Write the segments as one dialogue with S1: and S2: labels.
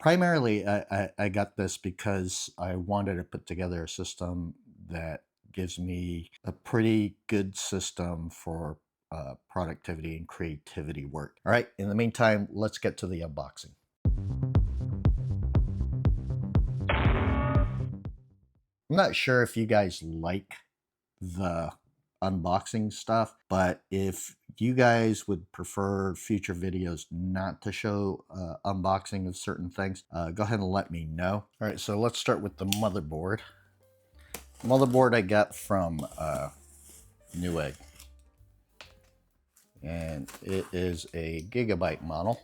S1: Primarily, I got this because I wanted to put together a system that gives me a pretty good system for productivity and creativity work. All right, in the meantime, let's get to the unboxing. I'm not sure if you guys like the unboxing stuff, but if you guys would prefer future videos not to show unboxing of certain things, go ahead and let me know. All right, so let's start with the motherboard. Motherboard I got from Newegg, and it is a Gigabyte model.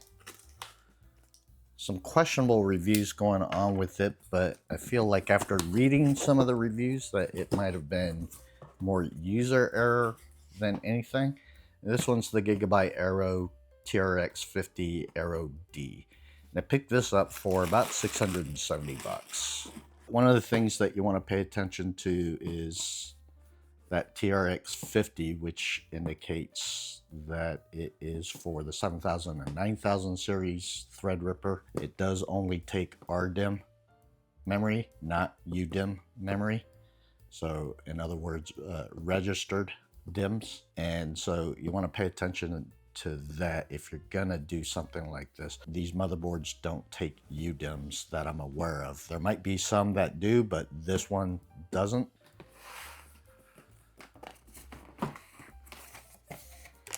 S1: Some questionable reviews going on with it, but I feel like after reading some of the reviews that it might have been more user error than anything. This one's the Gigabyte Aero TRX 50 Aero D. And I picked this up for about 670 bucks. One of the things that you want to pay attention to is that TRX 50, which indicates that it is for the 7000 and 9000 series Threadripper. It does only take RDIMM memory, not UDIMM memory. So in other words, registered DIMMs. And so you want to pay attention to that if you're gonna do something like this. These motherboards don't take UDIMMs that I'm aware of. There might be some that do, but this one doesn't.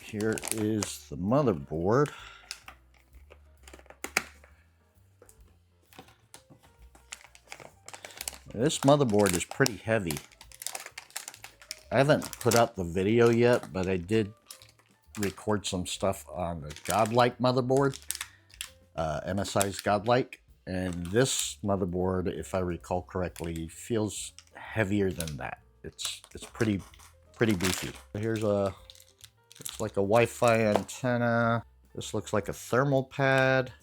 S1: Here is the motherboard. This motherboard is pretty heavy. I haven't put out the video yet, but I did record some stuff on the Godlike motherboard, MSI's Godlike, and this motherboard, if I recall correctly, feels heavier than that. It's pretty beefy. Here's a looks like a Wi-Fi antenna. This looks like a thermal pad,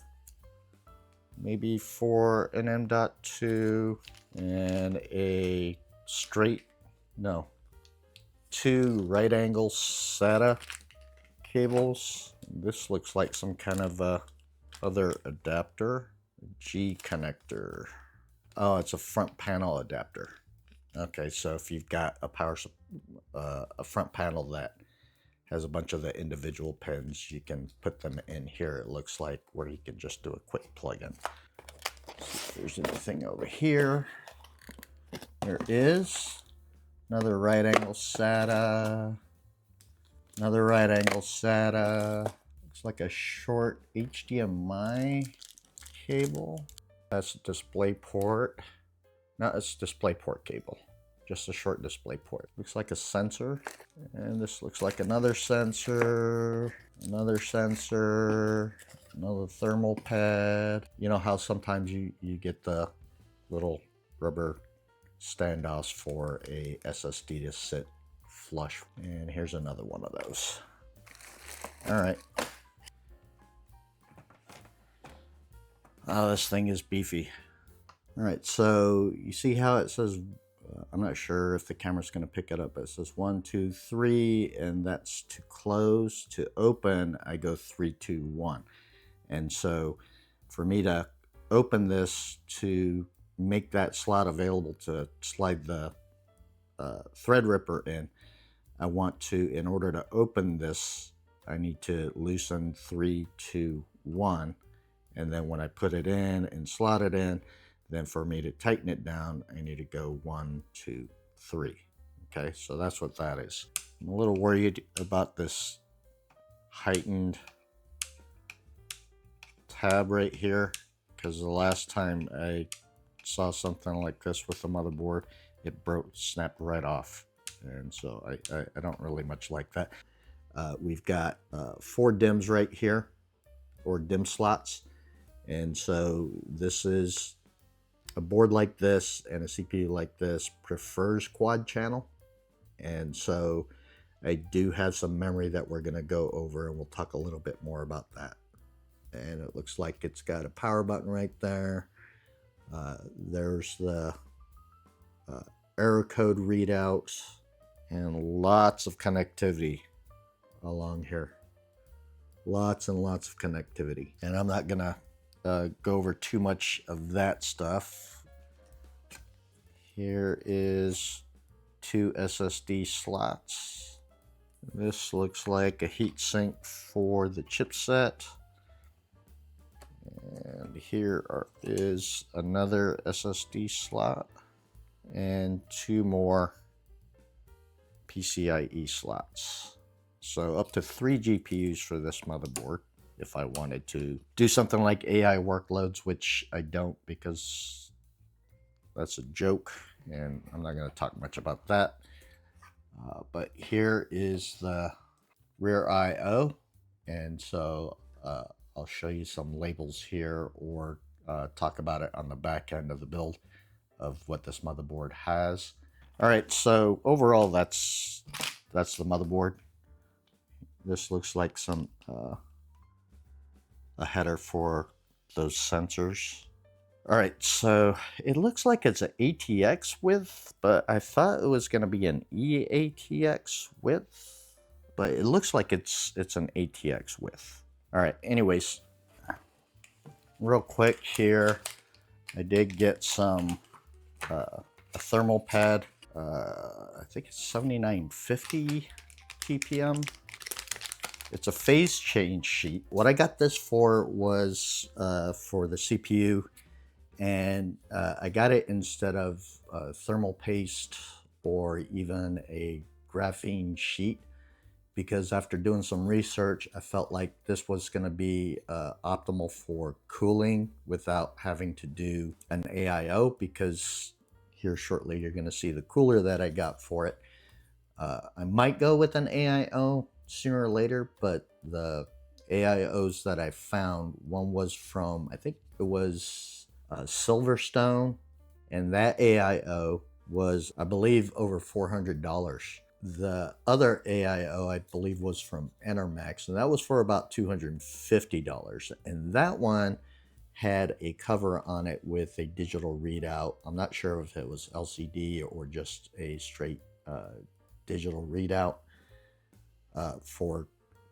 S1: maybe for an M.2, and a two right angle SATA cables. This looks like some kind of other adapter, G connector. Oh, it's a front panel adapter. Okay, so if you've got a front panel that has a bunch of the individual pins, you can put them in here, it looks like, where you can just do a quick plug-in. See if there's anything over here. There is another right angle SATA. Another right angle SATA. Looks like a short HDMI cable. That's a display port. No, it's display port cable. Just a short display port. Looks like a sensor. And this looks like another sensor. Another sensor. Another thermal pad. You know how sometimes you get the little rubber standoffs for a SSD to sit flush. And here's another one of those. All right. Oh, this thing is beefy. All right, so you see how it says, I'm not sure if the camera's going to pick it up, but it says 1, 2, 3, and that's to close. To open, I go 3, 2, 1. And so for me to open this, to make that slot available to slide the Threadripper in, I want to, in order to open this, I need to loosen 3, 2, 1. And then when I put it in and slot it in, then for me to tighten it down, I need to go 1, 2, 3. Okay, so that's what that is. I'm a little worried about this heightened tab right here, because the last time I saw something like this with the motherboard, it snapped right off. And so I don't really much like that. We've got 4 DIMMs right here, or DIMM slots. And so this is a board like this and a CPU like this prefers quad channel. And so I do have some memory that we're going to go over, and we'll talk a little bit more about that. And it looks like it's got a power button right there. There's the error code readouts, and lots of connectivity along here. Lots and lots of connectivity. And I'm not gonna go over too much of that stuff. Here is 2 SSD slots. This looks like a heatsink for the chipset. And here is another SSD slot and 2 more PCIe slots. So up to 3 GPUs for this motherboard if I wanted to do something like AI workloads, which I don't because that's a joke and I'm not going to talk much about that. But here is the rear I/O, and so I'll show you some labels here or talk about it on the back end of the build of what this motherboard has. All right, so overall that's the motherboard. This looks like some a header for those sensors. All right, so it looks like it's an ATX width, but I thought it was going to be an eATX width, but it looks like it's an ATX width. All right, anyways, real quick here, I did get some a thermal pad. I think it's 7950 TPM. It's a phase change sheet. What I got this for was for the CPU, and I got it instead of thermal paste or even a graphene sheet, because after doing some research, I felt like this was going to be optimal for cooling without having to do an AIO, because here shortly you're going to see the cooler that I got for it. I might go with an AIO sooner or later, but the AIOs that I found, one was from, I think it was Silverstone, and that AIO was, I believe, over $400. The other AIO, I believe, was from Enermax, and that was for about $250. And that one had a cover on it with a digital readout. I'm not sure if it was LCD or just a straight digital readout for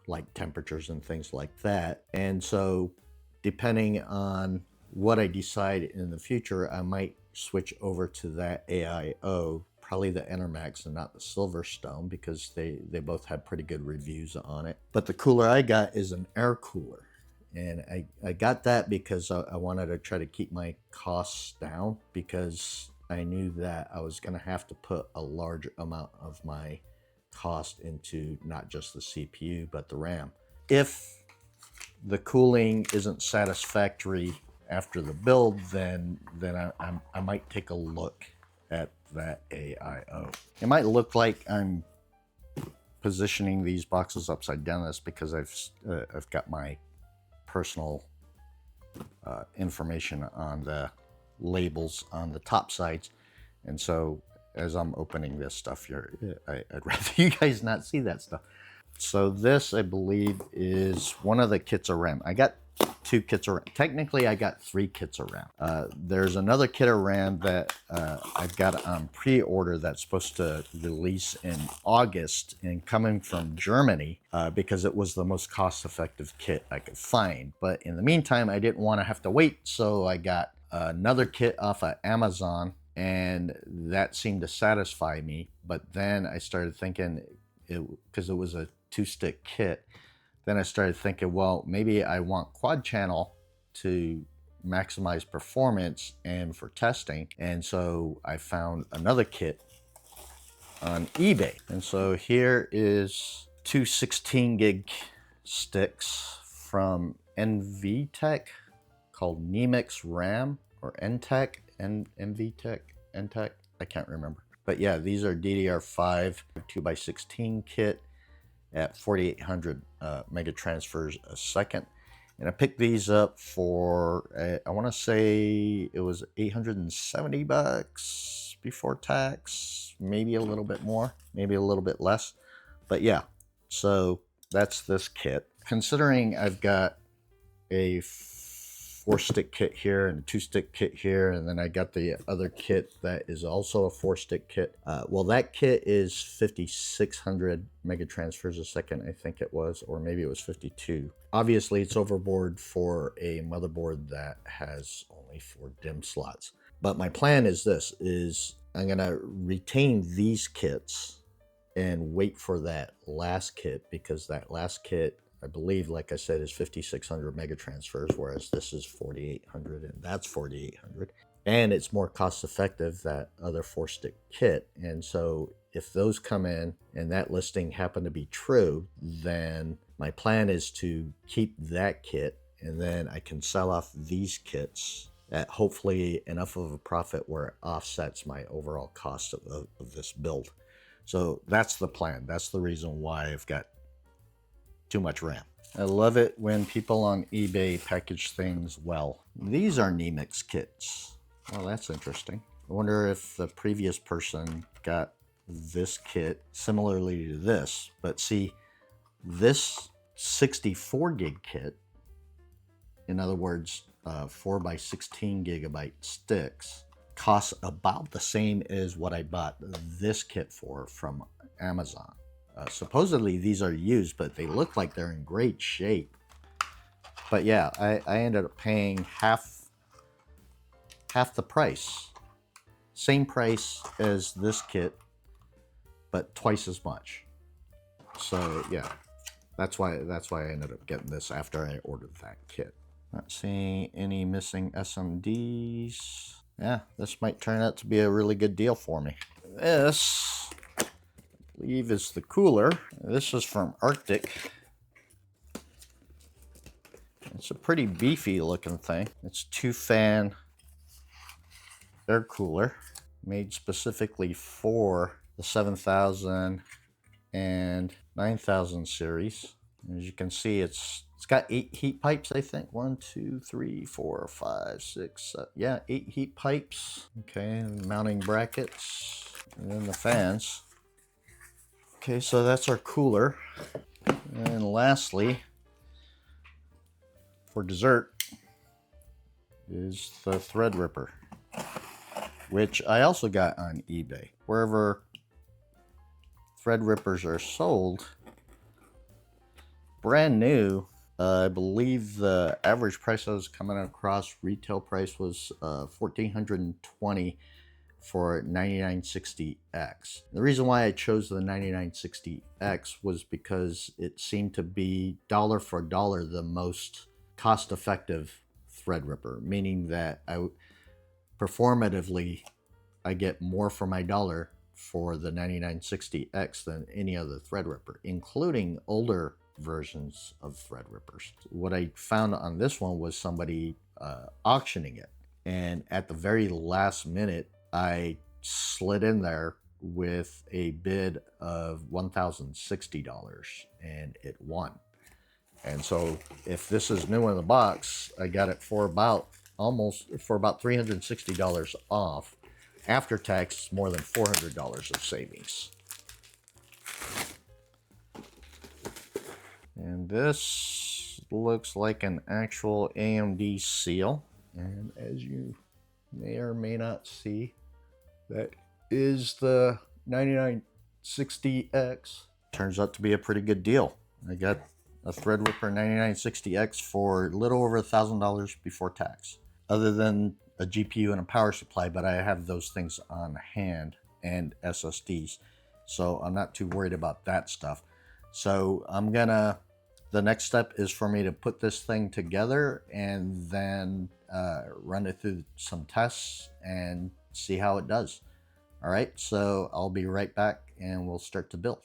S1: like temperatures and things like that. And so depending on what I decide in the future, I might switch over to that AIO, probably the Enermax and not the Silverstone, because they both have pretty good reviews on it. But the cooler I got is an air cooler, and I got that because I wanted to try to keep my costs down, because I knew that I was going to have to put a large amount of my cost into not just the CPU but the RAM. If the cooling isn't satisfactory after the build, then I might take a look at that AIO. It might look like I'm positioning these boxes upside down. That's because I've got my personal information on the labels on the top sides, and so as I'm opening this stuff here, I'd rather you guys not see that stuff. So this, I believe, is one of the kits of RAM. I got 2 kits of RAM. Technically, I got 3 kits of RAM. There's another kit of RAM that I've got on pre-order that's supposed to release in August, and coming from Germany, because it was the most cost-effective kit I could find. But in the meantime, I didn't want to have to wait, so I got another kit off of Amazon, and that seemed to satisfy me. But then I started thinking, because it was a 2-stick kit, then I started thinking, well, maybe I want quad channel to maximize performance and for testing. And so I found another kit on eBay. And so here is 2 16 gig sticks from NVTech called Nemix RAM, or NTech, NVTech, NTech, I can't remember. But yeah, these are DDR5 2x16 kit at 4,800 mega transfers a second. And I picked these up for, I want to say it was $870 before tax, maybe a little bit more, maybe a little bit less. But yeah, so that's this kit. Considering I've got a 4-stick kit here and a 2-stick kit here, and then I got the other kit that is also a 4-stick kit. Well, that kit is 5,600 megatransfers a second, I think it was, or maybe it was 52. Obviously, it's overboard for a motherboard that has only 4 DIMM slots. But my plan is this, is I'm gonna retain these kits and wait for that last kit, because that last kit, I believe, like I said, is 5,600 megatransfers, whereas this is 4,800 and that's 4,800. And it's more cost effective, that other 4-stick kit. And so if those come in and that listing happened to be true, then my plan is to keep that kit, and then I can sell off these kits at hopefully enough of a profit where it offsets my overall cost of this build. So that's the plan. That's the reason why I've got too much RAM. I love it when people on eBay package things well. These are Nemix kits. Well, that's interesting. I wonder if the previous person got this kit similarly to this. But see, this 64 gig kit, in other words, 4 by 16 gigabyte sticks, costs about the same as what I bought this kit for from Amazon. Supposedly these are used, but they look like they're in great shape. But yeah, I ended up paying half the price. Same price as this kit, but twice as much. So yeah, that's why I ended up getting this after I ordered that kit. Not seeing any missing SMDs. Yeah, this might turn out to be a really good deal for me. This, I believe, is the cooler. This is from Outtakes. It's a pretty beefy looking thing. It's 2-fan air cooler made specifically for the 7000 and 9000 series. As you can see, it's got 8 heat pipes, I think. 1, 2, 3, 4, 5, 6, yeah, 8 heat pipes. Okay, mounting brackets, and then the fans. Okay, so that's our cooler. And lastly, for dessert, is the Threadripper, which I also got on eBay. Wherever Threadrippers are sold, brand new, I believe the average price I was coming across, retail price, was $1,420 for 9960X. The reason why I chose the 9960X was because it seemed to be dollar for dollar the most cost-effective Threadripper, meaning that performatively I get more for my dollar for the 9960X than any other Threadripper, including older versions of Threadrippers. What I found on this one was somebody auctioning it, and at the very last minute I slid in there with a bid of $1,060 and it won. And so if this is new in the box, I got it for about $360 off. After tax, more than $400 of savings. And this looks like an actual AMD seal. And as you may or may not see, that is the 9960X. Turns out to be a pretty good deal. I got a Threadripper 9960X for a little over $1,000 before tax. Other than a GPU and a power supply, but I have those things on hand, and SSDs. So I'm not too worried about that stuff. So the next step is for me to put this thing together and then run it through some tests and see how it does. All right, so I'll be right back and we'll start to build.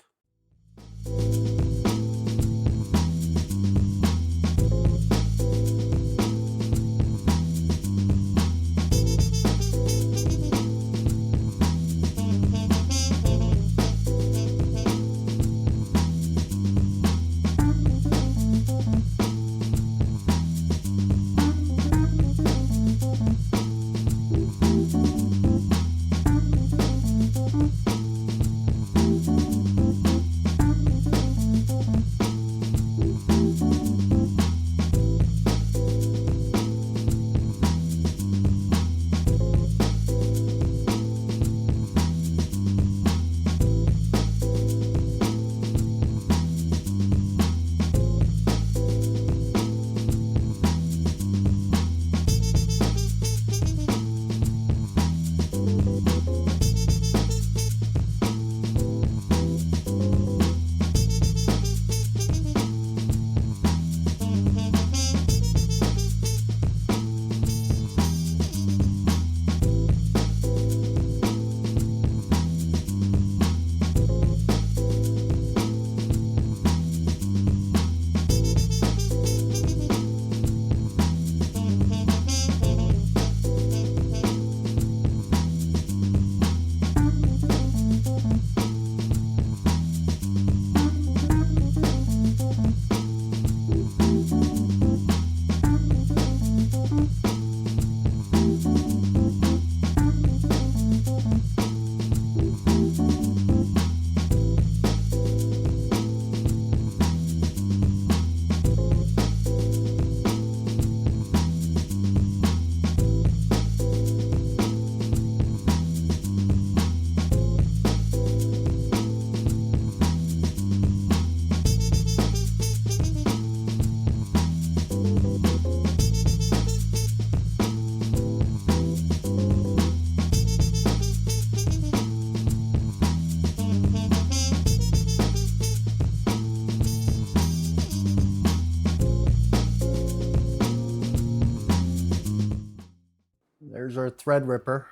S1: our Threadripper.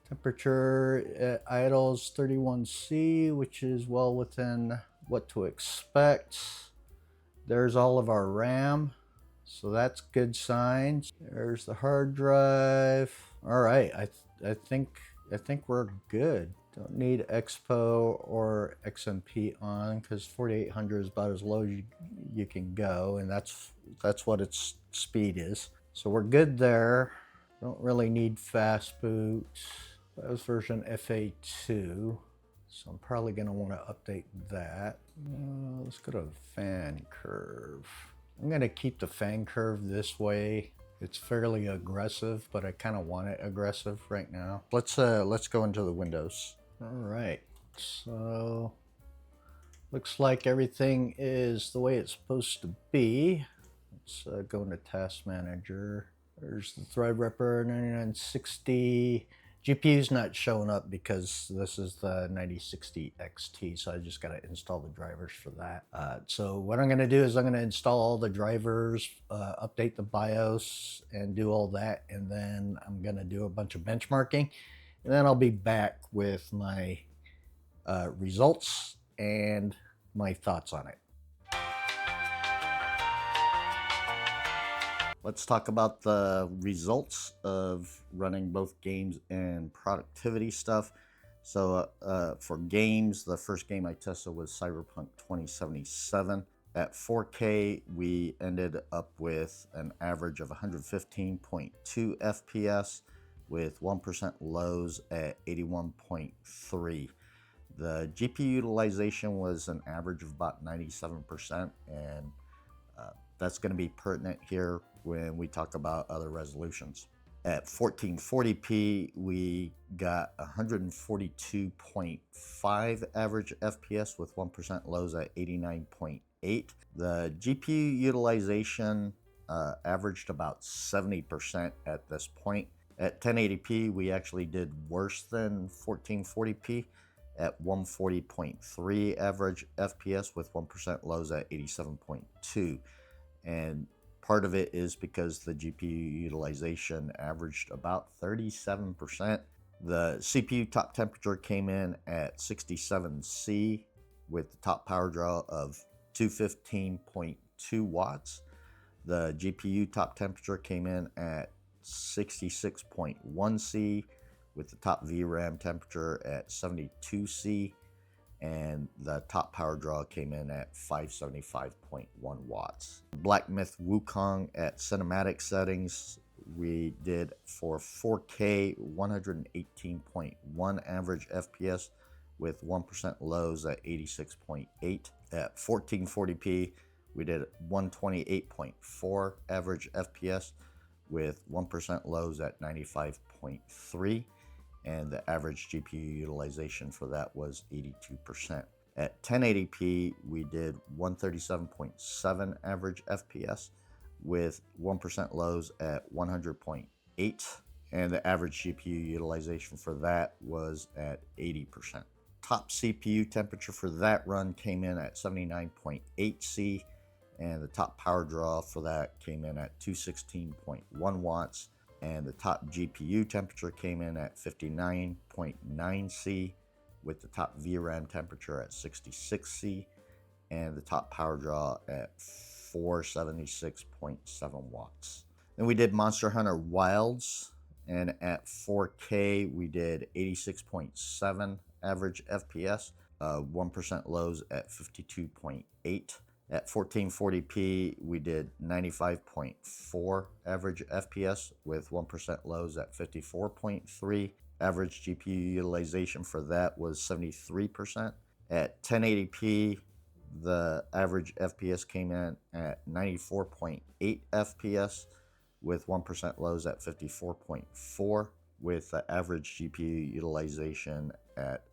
S1: Temperature at idles 31C, which is well within what to expect. There's all of our RAM, so that's good signs. There's the hard drive. All right, I think we're good. Don't need Expo or XMP on because 4800 is about as low as you can go, and that's what its speed is. So we're good there. Don't really need fast boot. That was version FA2, so I'm probably going to want to update that. Let's go to fan curve. I'm going to keep the fan curve this way. It's fairly aggressive, but I kind of want it aggressive right now. Let's go into the windows. All right, so looks like everything is the way it's supposed to be. Let's go into Task Manager. There's the Threadripper 9960. GPU's not showing up because this is the 9060 XT, so I just got to install the drivers for that. So what I'm going to do is I'm going to install all the drivers, update the BIOS, and do all that, and then I'm going to do a bunch of benchmarking, and then I'll be back with my results and my thoughts on it. Let's talk about the results of running both games and productivity stuff. So for games, the first game I tested was Cyberpunk 2077. At 4K, we ended up with an average of 115.2 FPS with 1% lows at 81.3. The GPU utilization was an average of about 97%, and that's going to be pertinent here when we talk about other resolutions. At 1440p, we got 142.5 average FPS with 1% lows at 89.8. The GPU utilization averaged about 70% at this point. At 1080p, we actually did worse than 1440p at 140.3 average FPS with 1% lows at 87.2. And part of it is because the GPU utilization averaged about 37%. The CPU top temperature came in at 67C with the top power draw of 215.2 watts. The GPU top temperature came in at 66.1C with the top VRAM temperature at 72C, and the top power draw came in at 575.1 watts. Black Myth Wukong at cinematic settings, we did for 4K 118.1 average FPS with 1% lows at 86.8. At 1440p, we did 128.4 average FPS with 1% lows at 95.3. And the average GPU utilization for that was 82%. At 1080p, we did 137.7 average FPS with 1% lows at 100.8, and the average GPU utilization for that was at 80%. Top CPU temperature for that run came in at 79.8C, and the top power draw for that came in at 216.1 watts. And the top GPU temperature came in at 59.9C with the top VRAM temperature at 66C and the top power draw at 476.7 watts. Then we did Monster Hunter Wilds, and at 4K we did 86.7 average FPS, 1% lows at 52.8. At 1440p, we did 95.4 average FPS with 1% lows at 54.3. Average GPU utilization for that was 73%. At 1080p, the average FPS came in at 94.8 FPS with 1% lows at 54.4, with the average GPU utilization at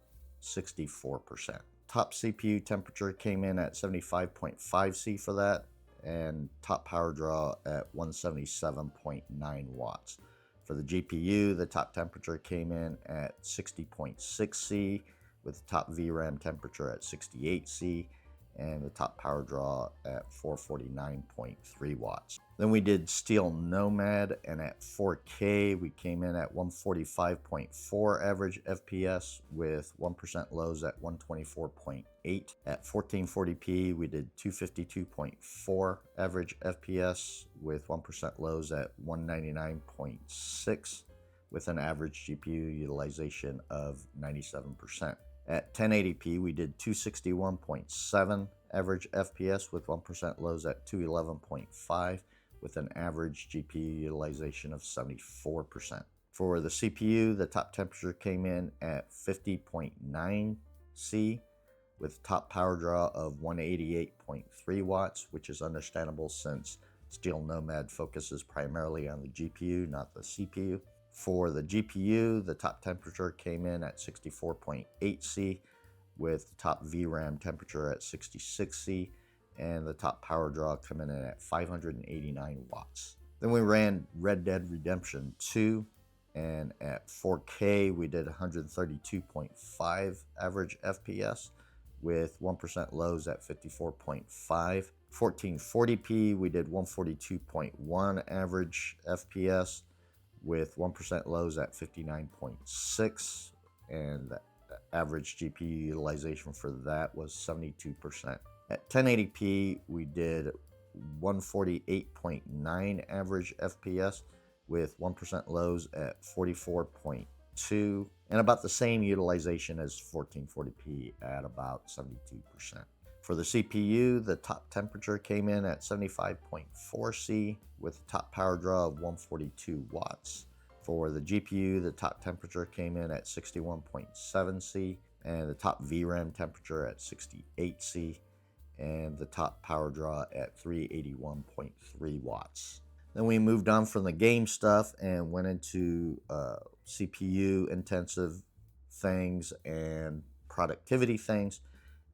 S1: 64%. Top CPU temperature came in at 75.5C for that, and top power draw at 177.9 watts. For the GPU, the top temperature came in at 60.6C with the top VRAM temperature at 68C and the top power draw at 449.3 watts. Then we did Steel Nomad, and at 4K we came in at 145.4 average FPS with 1% lows at 124.8. At 1440p we did 252.4 average FPS with 1% lows at 199.6 with an average GPU utilization of 97%. At 1080p we did 261.7 average FPS with 1% lows at 211.5 with an average GPU utilization of 74%. For the CPU, the top temperature came in at 50.9 C with top power draw of 188.3 watts, which is understandable since Steel Nomad focuses primarily on the GPU, not the CPU. For the GPU, the top temperature came in at 64.8 C with the top VRAM temperature at 66 C and the top power draw coming in at 589 watts. Then we ran Red Dead Redemption 2, and at 4K we did 132.5 average FPS with 1% lows at 54.5. 1440p we did 142.1 average FPS with 1% lows at 59.6, and the average GPU utilization for that was 72%. At 1080p we did 148.9 average FPS with 1% lows at 44.2 and about the same utilization as 1440p at about 72%. For the CPU, the top temperature came in at 75.4 C with a top power draw of 142 watts. For the GPU, the top temperature came in at 61.7 C and the top VRAM temperature at 68 C and the top power draw at 381.3 watts. Then we moved on from the game stuff and went into CPU intensive things and productivity things.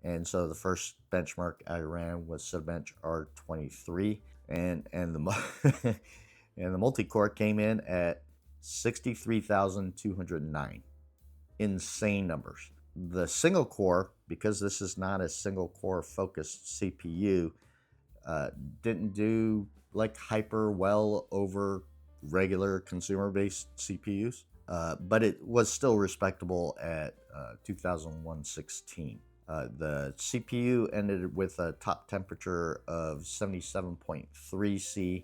S1: And so the first benchmark I ran was Cinebench R23, and the and the multi-core came in at 63,209. Insane numbers. The single core, because this is not a single core focused CPU, didn't do like hyper well over regular consumer based CPUs, but it was still respectable at 2116. The CPU ended with a top temperature of 77.3 C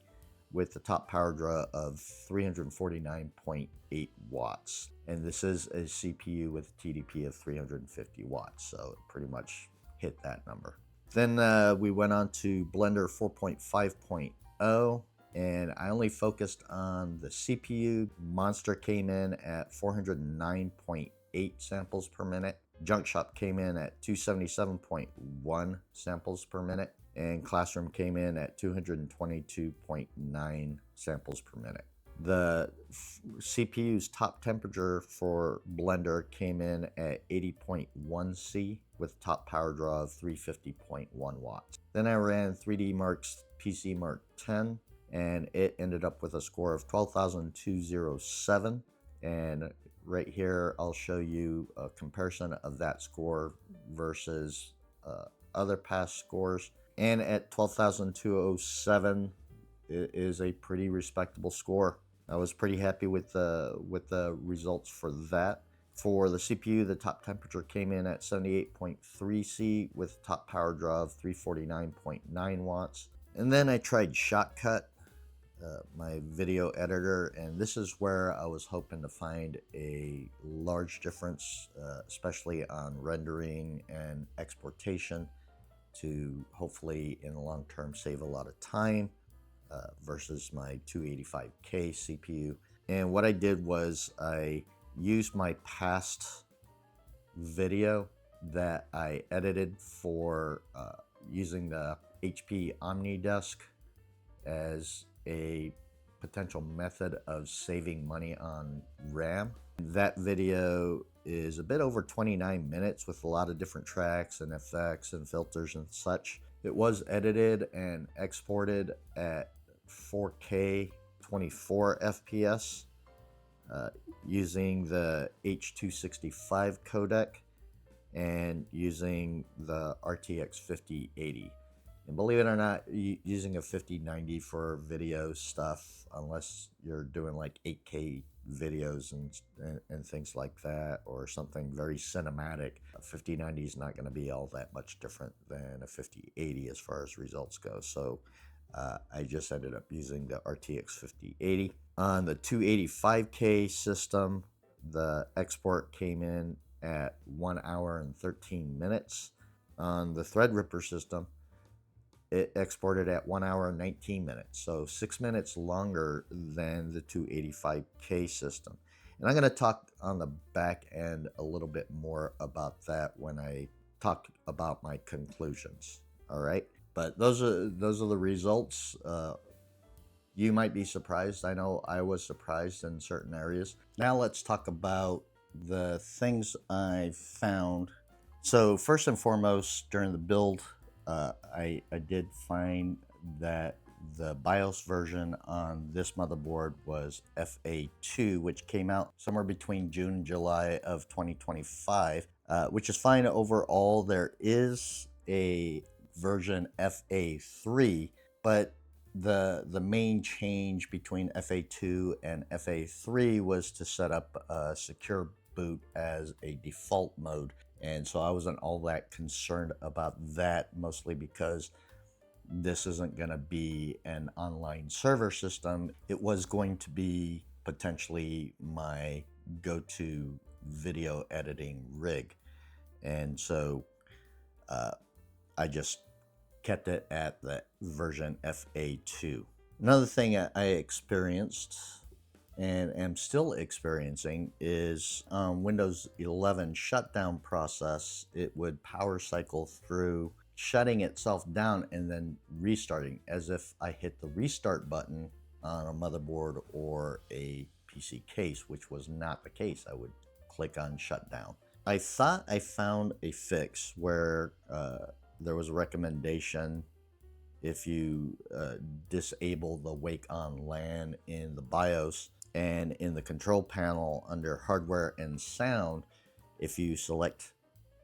S1: with the top power draw of 349.8 watts. And this is a CPU with a TDP of 350 watts, so it pretty much hit that number. Then we went on to Blender 4.5.0, and I only focused on the CPU. Monster came in at 409.8 samples per minute. Junk Shop came in at 277.1 samples per minute, and Classroom came in at 222.9 samples per minute. The CPU's top temperature for Blender came in at 80.1 C with top power draw of 350.1 watts. Then I ran 3D Mark's PC Mark 10, and it ended up with a score of 12,207. And right here I'll show you a comparison of that score versus other past scores. And at 12,207, it is a pretty respectable score. I was pretty happy with the results for that. For the CPU, the top temperature came in at 78.3 C with top power draw of 349.9 watts. And then I tried Shotcut, my video editor, and this is where I was hoping to find a large difference, especially on rendering and exportation, to hopefully in the long term save a lot of time versus my 285K CPU. And what I did was I used my past video that I edited for using the HP OmniDesk as a potential method of saving money on RAM. That video is a bit over 29 minutes with a lot of different tracks and effects and filters and such. It was edited and exported at 4K 24 FPS using the H.265 codec and using the RTX 5080. And believe it or not, using a 5090 for video stuff, unless you're doing like 8K videos and things like that, or something very cinematic, a 5090 is not going to be all that much different than a 5080 as far as results go. So I just ended up using the RTX 5080. On the 285K system, the export came in at 1 hour and 13 minutes. On the Threadripper system, it exported at 1 hour and 19 minutes, so 6 minutes longer than the 285K system. And I'm going to talk on the back end a little bit more about that when I talk about my conclusions. All right, but those are the results. You might be surprised. I know I was surprised in certain areas. Now let's talk about the things I found. So first and foremost, during the build, I did find that the BIOS version on this motherboard was FA2, which came out somewhere between June and July of 2025, which is fine overall. There is a version FA3, but the main change between FA2 and FA3 was to set up a secure boot as a default mode. And so I wasn't all that concerned about that, mostly because this isn't going to be an online server system. It was going to be potentially my go-to video editing rig. And so I just kept it at the version FA2. Another thing I experienced and am still experiencing is Windows 11 shutdown process. It would power cycle through shutting itself down and then restarting, as if I hit the restart button on a motherboard or a PC case, which was not the case. I would click on shutdown. I thought I found a fix where there was a recommendation if you disable the wake on LAN in the BIOS, and in the control panel under hardware and sound, if you select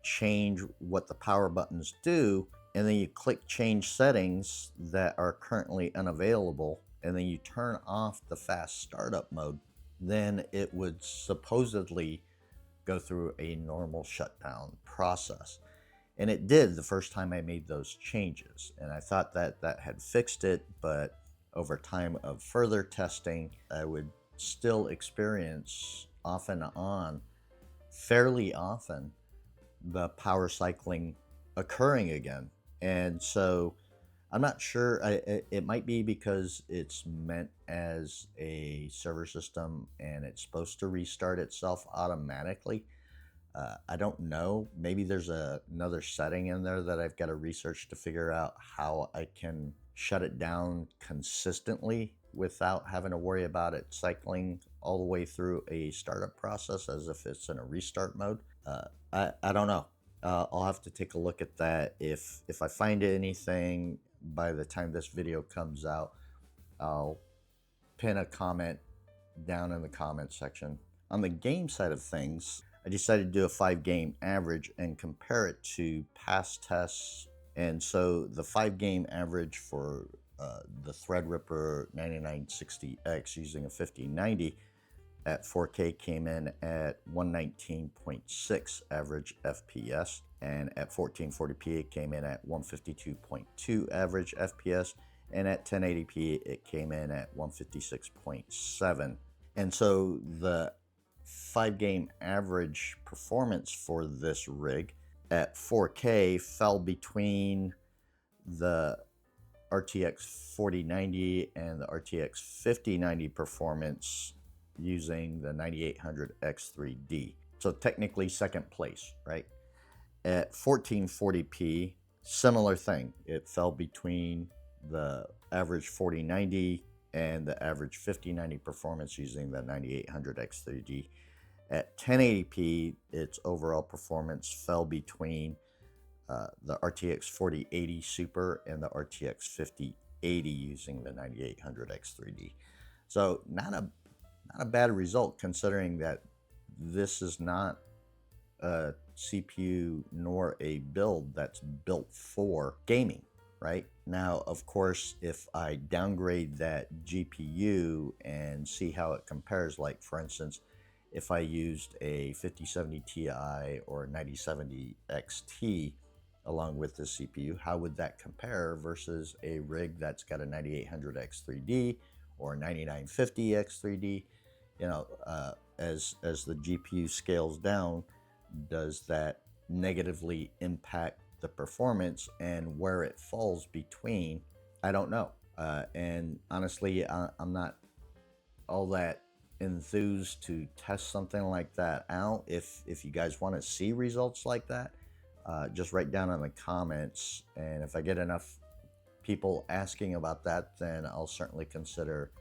S1: change what the power buttons do, and then you click change settings that are currently unavailable, and then you turn off the fast startup mode, then it would supposedly go through a normal shutdown process. And it did the first time I made those changes. And I thought that that had fixed it, but over time of further testing, I would still experience off and on, fairly often, the power cycling occurring again. And so I'm not sure. It might be because it's meant as a server system and it's supposed to restart itself automatically. I don't know. Maybe there's another setting in there that I've got to research to figure out how I can shut it down consistently without having to worry about it cycling all the way through a startup process as if it's in a restart mode. I don't know. I'll have to take a look at that. If I find anything by the time this video comes out, I'll pin a comment down in the comment section. On the game side of things, I decided to do a 5-game average and compare it to past tests. And so the 5-game average for the Threadripper 9960X using a 5090 at 4K came in at 119.6 average FPS, and at 1440p it came in at 152.2 average FPS, and at 1080p it came in at 156.7. And so the 5-game average performance for this rig at 4K fell between the RTX 4090 and the RTX 5090 performance using the 9800 X3D. So technically second place, right? At 1440p, similar thing. It fell between the average 4090 and the average 5090 performance using the 9800 X3D. At 1080p, its overall performance fell between the RTX 4080 Super and the RTX 5080 using the 9800 X3D. So not a bad result, considering that this is not a CPU nor a build that's built for gaming. right? Now, of course, if I downgrade that GPU and see how it compares, like for instance, if I used a 5070 Ti or a 9070 XT along with the CPU, how would that compare versus a rig that's got a 9800 X3D or 9950 X3D? You know, as the GPU scales down, does that negatively impact the performance, and where it falls between, I don't know. And honestly, I'm not all that enthused to test something like that out. If you guys want to see results like that, just write down in the comments, and if I get enough people asking about that, then I'll certainly consider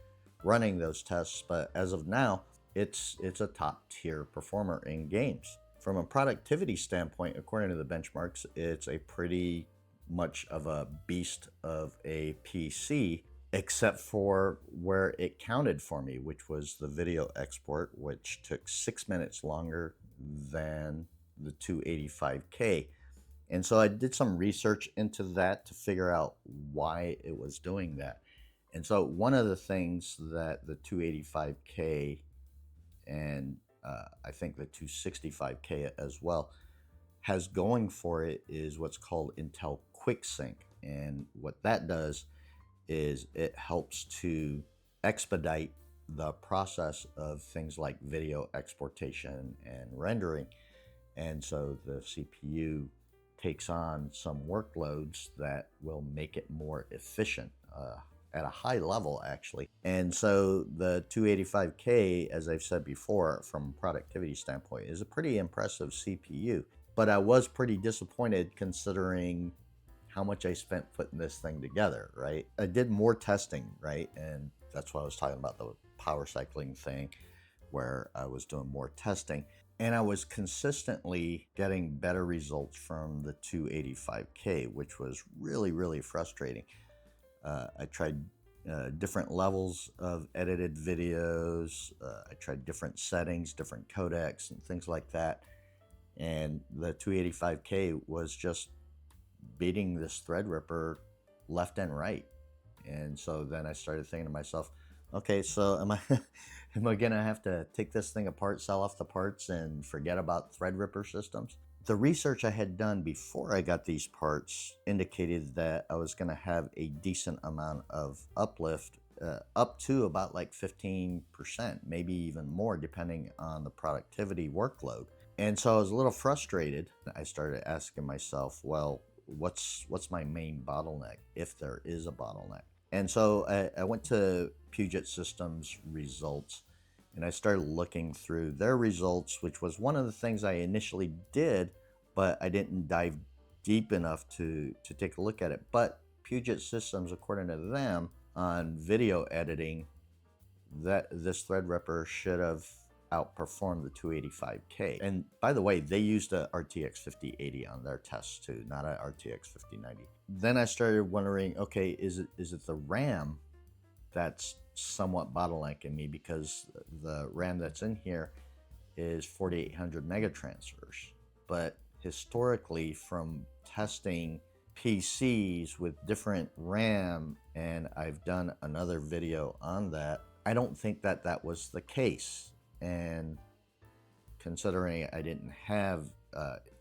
S1: running those tests. But as of now, it's a top tier performer in games. From a productivity standpoint, according to the benchmarks, it's a pretty much of a beast of a PC, except for where it counted for me, which was the video export, which took 6 minutes longer than the 285K. And so I did some research into that to figure out why it was doing that. And so one of the things that the 285K and I think the 265K as well has going for it is what's called Intel QuickSync. And what that does is it helps to expedite the process of things like video exportation and rendering. And so the CPU takes on some workloads that will make it more efficient at a high level, actually. And so the 285K, as I've said before, from a productivity standpoint, is a pretty impressive CPU. But I was pretty disappointed considering how much I spent putting this thing together, right? I did more testing, right? And that's why I was talking about the power cycling thing, where I was doing more testing. And I was consistently getting better results from the 285K, which was really, really frustrating. I tried different levels of edited videos. I tried different settings, different codecs, and things like that. And the 285K was just beating this Threadripper left and right. And so then I started thinking to myself, okay, so am I gonna have to take this thing apart, sell off the parts, and forget about Threadripper systems? The research I had done before I got these parts indicated that I was gonna have a decent amount of uplift, up to about like 15%, maybe even more, depending on the productivity workload. And so I was a little frustrated. I started asking myself, well, what's my main bottleneck, if there is a bottleneck? And so I went to Puget Systems results, and I started looking through their results, which was one of the things I initially did, but I didn't dive deep enough to take a look at it. But Puget Systems, according to them, on video editing, that this Threadripper should have outperformed the 285K. And by the way, they used a RTX 5080 on their tests too, not a RTX 5090. Then I started wondering, okay, is it the RAM that's somewhat bottlenecking me, because the RAM that's in here is 4800 megatransfers. But historically, from testing PCs with different RAM, and I've done another video on that, I don't think that was the case. And considering I didn't have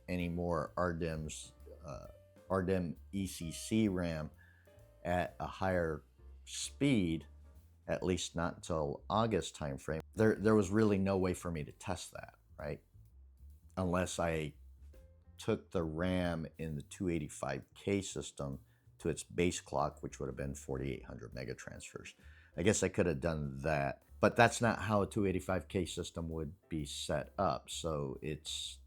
S1: any more RDIMMs, RDIMM ECC RAM at a higher speed, at least not until August timeframe, there was really no way for me to test that, right? Unless I took the RAM in the 285K system to its base clock, which would have been 4800 megatransfers. I guess I could have done that, but that's not how a 285K system would be set up. So it's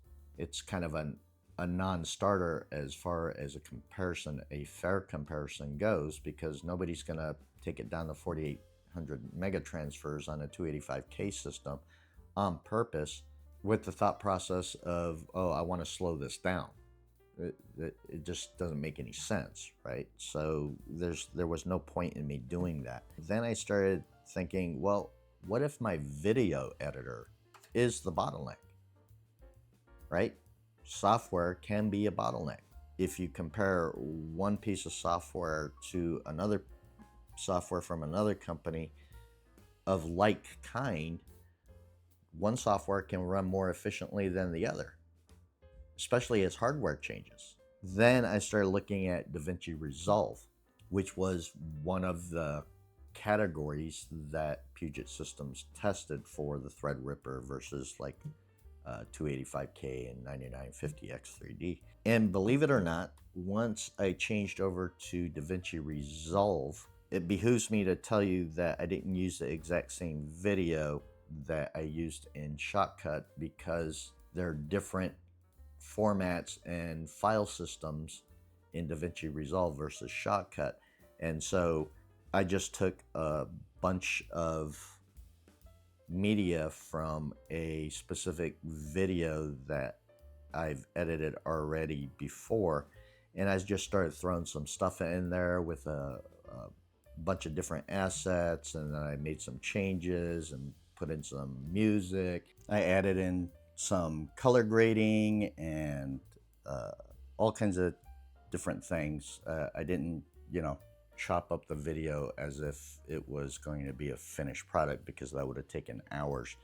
S1: kind of a non-starter as far as a fair comparison goes, because nobody's going to take it down to 4800 megatransfers on a 285K system on purpose with the thought process of, oh, I want to slow this down. It just doesn't make any sense, right? So there was no point in me doing that. Then I started thinking, well, what if my video editor is the bottleneck, right? Software can be a bottleneck. if you compare one piece of software to another software from another company of like kind, one software can run more efficiently than the other, especially as hardware changes. Then I started looking at DaVinci Resolve, which was one of the categories that Puget Systems tested for the Threadripper versus like 285K and 9950X3D. And believe it or not, once I changed over to DaVinci Resolve, it behooves me to tell you that I didn't use the exact same video that I used in Shotcut, because there are different formats and file systems in DaVinci Resolve versus Shotcut. And so I just took a bunch of media from a specific video that I've edited already before, and I just started throwing some stuff in there with a bunch of different assets, and then I made some changes and put in some music. I added in some color grading and all kinds of different things. I didn't, chop up the video as if it was going to be a finished product, because that would have taken hours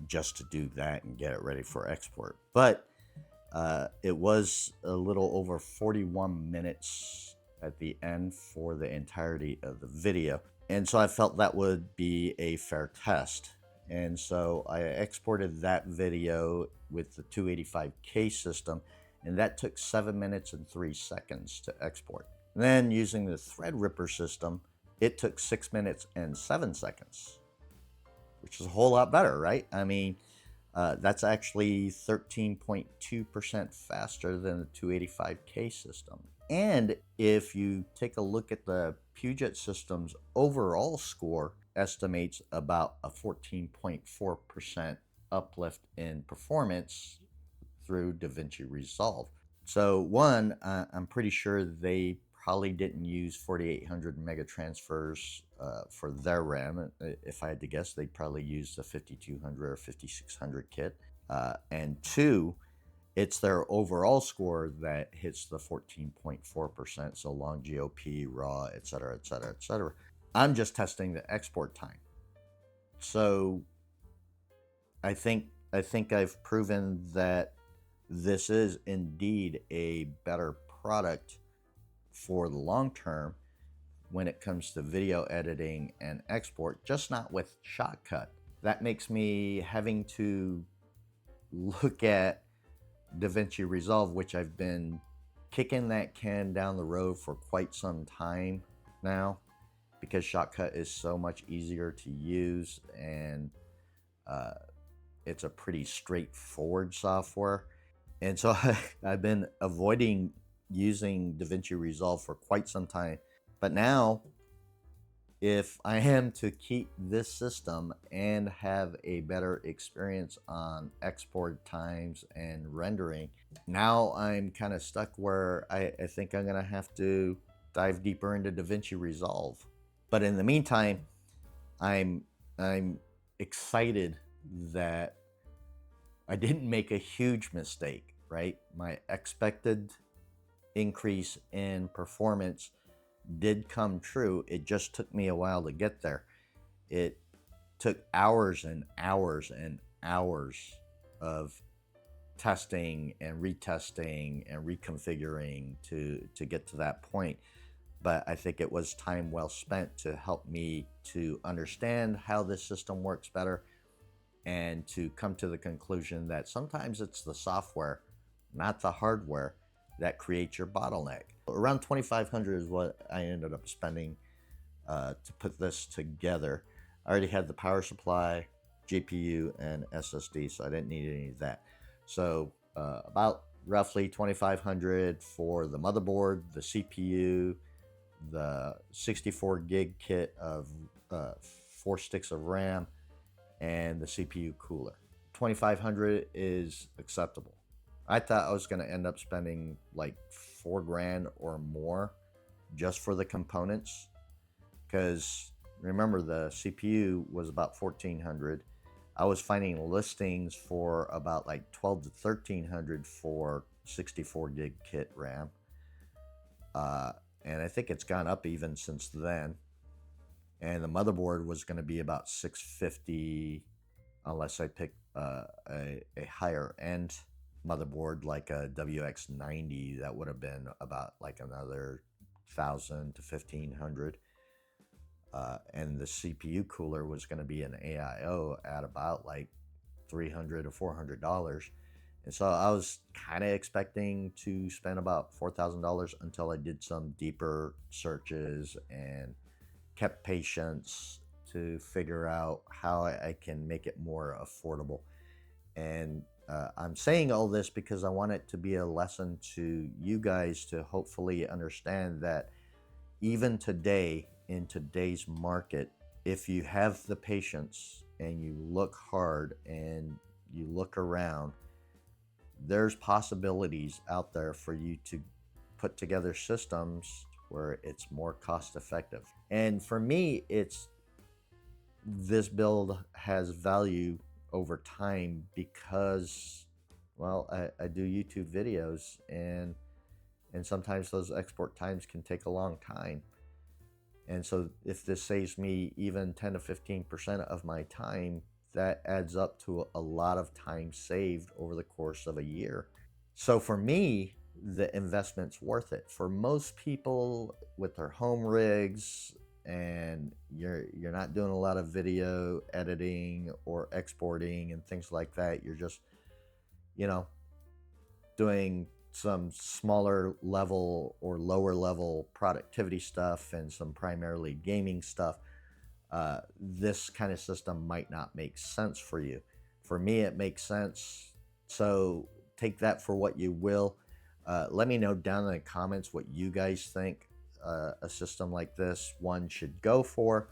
S1: just to do that and get it ready for export. But it was a little over 41 minutes at the end for the entirety of the video. And so I felt that would be a fair test. And so I exported that video with the 285K system, and that took 7 minutes and 3 seconds to export. Then using the Threadripper system, it took 6 minutes and 7 seconds, which is a whole lot better, right? I mean, that's actually 13.2% faster than the 285K system. And if you take a look at the Puget Systems overall score, estimates about a 14.4% uplift in performance through DaVinci Resolve. So one, I'm pretty sure they probably didn't use 4800 mega transfers for their RAM. If I had to guess, they'd probably use the 5200 or 5600 kit. And two, it's their overall score that hits the 14.4%, so long GOP, raw, etc., etc., etc. I'm just testing the export time. So I think I've proven that this is indeed a better product for the long term when it comes to video editing and export, just not with Shotcut. That makes me having to look at DaVinci Resolve, which I've been kicking that can down the road for quite some time now, because Shotcut is so much easier to use, and it's a pretty straightforward software. And so I've been avoiding using DaVinci Resolve for quite some time. But now, if I am to keep this system and have a better experience on export times and rendering, now I'm kind of stuck where I think I'm gonna have to dive deeper into DaVinci Resolve. But in the meantime, I'm excited that I didn't make a huge mistake, right? My expected increase in performance did come true. It just took me a while to get there. It took hours and hours and hours of testing and retesting and reconfiguring to get to that point. But I think it was time well spent to help me to understand how this system works better, and to come to the conclusion that sometimes it's the software, not the hardware, that creates your bottleneck. Around $2,500 is what I ended up spending to put this together. I already had the power supply, GPU, and SSD, so I didn't need any of that. So about roughly $2,500 for the motherboard, the CPU, the 64 gig kit of 4 sticks of RAM, and the CPU cooler. $2,500 is acceptable. I thought I was going to end up spending like $4,000 or more just for the components, because remember, the CPU was about $1,400. I was finding listings for about like $1,200 to $1,300 for 64 gig kit RAM. And I think it's gone up even since then. And the motherboard was going to be about $650 unless I pick a higher end motherboard like a WX90. That would have been about like another $1,000 to $1,500. And the CPU cooler was going to be an AIO at about like $300 or $400. And so I was kind of expecting to spend about $4,000 until I did some deeper searches and kept patience to figure out how I can make it more affordable. And I'm saying all this because I want it to be a lesson to you guys to hopefully understand that even today, in today's market, if you have the patience and you look hard and you look around, there's possibilities out there for you to put together systems where it's more cost effective. And for me, this build has value over time because, well, I do YouTube videos, and sometimes those export times can take a long time. And so if this saves me even 10 to 15% of my time, that adds up to a lot of time saved over the course of a year. So for me, the investment's worth it. For most people with their home rigs, and you're not doing a lot of video editing or exporting and things like that, you're just, you know, doing some smaller level or lower level productivity stuff and some primarily gaming stuff, this kind of system might not make sense for you. For me, it makes sense. So take that for what you will. Let me know down in the comments what you guys think a system like this, one, should go for,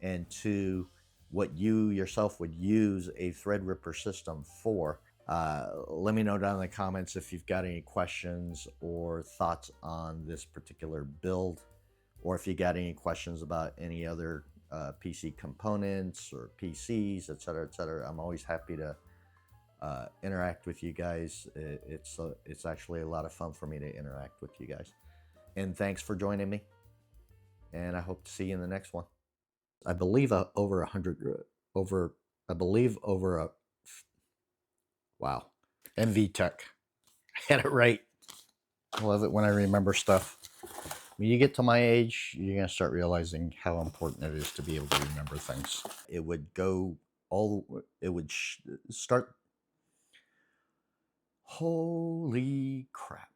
S1: and two, what you yourself would use a Threadripper system for. Let me know down in the comments if you've got any questions or thoughts on this particular build, or if you got any questions about any other PC components or PCs, etc., etc. I'm always happy to interact with you guys. It's actually a lot of fun for me to interact with you guys. And thanks for joining me. And I hope to see you in the next one. I believe over 100, wow. MV Tech. I had it right. I love it when I remember stuff. When you get to my age, you're going to start realizing how important it is to be able to remember things. It would go start. Holy crap.